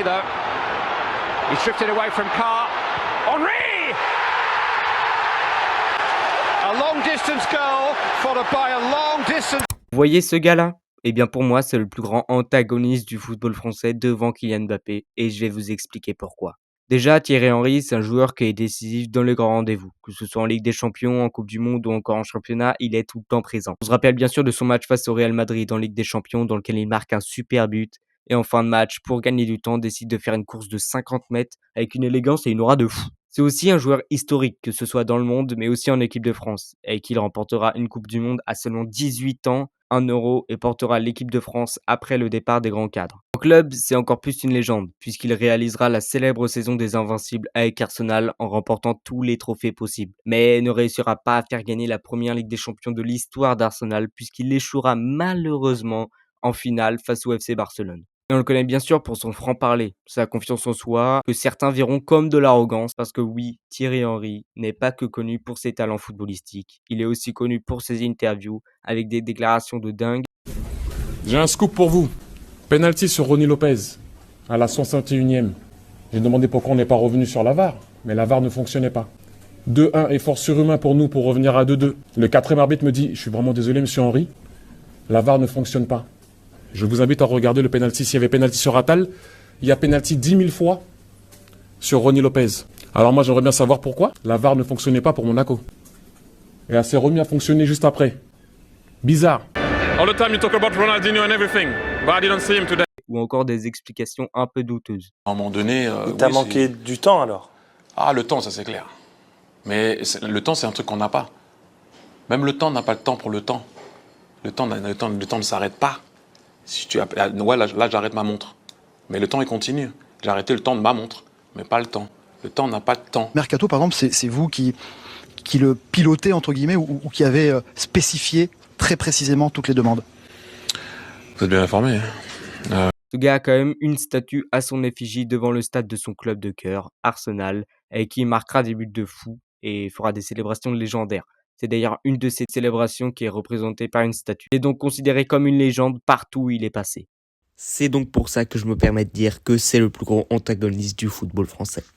play though. He's drifted away from Carr. Henry! A long distance goal followed by a long distance. Vous voyez ce gars-là? Eh bien pour moi, c'est le plus grand antagoniste du football français devant Kylian Mbappé et je vais vous expliquer pourquoi. Déjà, Thierry Henry, c'est un joueur qui est décisif dans les grands rendez-vous. Que ce soit en Ligue des Champions, en Coupe du Monde ou encore en championnat, il est tout le temps présent. On se rappelle bien sûr de son match face au Real Madrid en Ligue des Champions dans lequel il marque un super but. Et en fin de match, pour gagner du temps, décide de faire une course de 50 mètres avec une élégance et une aura de fou. C'est aussi un joueur historique, que ce soit dans le monde, mais aussi en équipe de France, et qu'il remportera une Coupe du Monde à seulement 18 ans, 1 euro, et portera l'équipe de France après le départ des grands cadres. En club, c'est encore plus une légende, puisqu'il réalisera la célèbre saison des Invincibles avec Arsenal en remportant tous les trophées possibles. Mais ne réussira pas à faire gagner la première Ligue des Champions de l'histoire d'Arsenal, puisqu'il échouera malheureusement en finale face au FC Barcelone. Et on le connaît bien sûr pour son franc-parler, sa confiance en soi, que certains verront comme de l'arrogance, parce que oui, Thierry Henry n'est pas que connu pour ses talents footballistiques, il est aussi connu pour ses interviews avec des déclarations de dingue. J'ai un scoop pour vous. Penalty sur Ronny Lopez, à la 61e. J'ai demandé pourquoi on n'est pas revenu sur la VAR, mais la VAR ne fonctionnait pas. 2-1, effort surhumain pour nous pour revenir à 2-2. Le quatrième arbitre me dit « Je suis vraiment désolé, monsieur Henry, la VAR ne fonctionne pas ». Je vous invite à regarder le penalty. S'il y avait penalty sur Attal, il y a penalty 10 000 fois sur Ronny Lopez. Alors moi, j'aimerais bien savoir pourquoi la VAR ne fonctionnait pas pour Monaco. Et elle s'est remis à fonctionner juste après. Bizarre. All the time you talk about Ronaldinho and everything, but I didn't see him today. Ou encore des explications un peu douteuses. À un moment donné... Il t'a manqué du temps alors? Ah, le temps, ça c'est clair. Mais le temps, c'est un truc qu'on n'a pas. Même le temps n'a pas le temps pour le temps. Le temps ne s'arrête pas. Si tu ouais, là, j'arrête ma montre. Mais le temps, il continue. J'ai arrêté le temps de ma montre, mais pas le temps. Le temps n'a pas de temps. Mercato, par exemple, c'est vous qui le pilotez, entre guillemets, ou qui avez spécifié très précisément toutes les demandes? Vous êtes bien informé. Ce gars a quand même une statue à son effigie devant le stade de son club de cœur, Arsenal, avec qui il marquera des buts de fou et fera des célébrations légendaires. C'est d'ailleurs une de ces célébrations qui est représentée par une statue. Il est donc considéré comme une légende partout où il est passé. C'est donc pour ça que je me permets de dire que c'est le plus gros antagoniste du football français.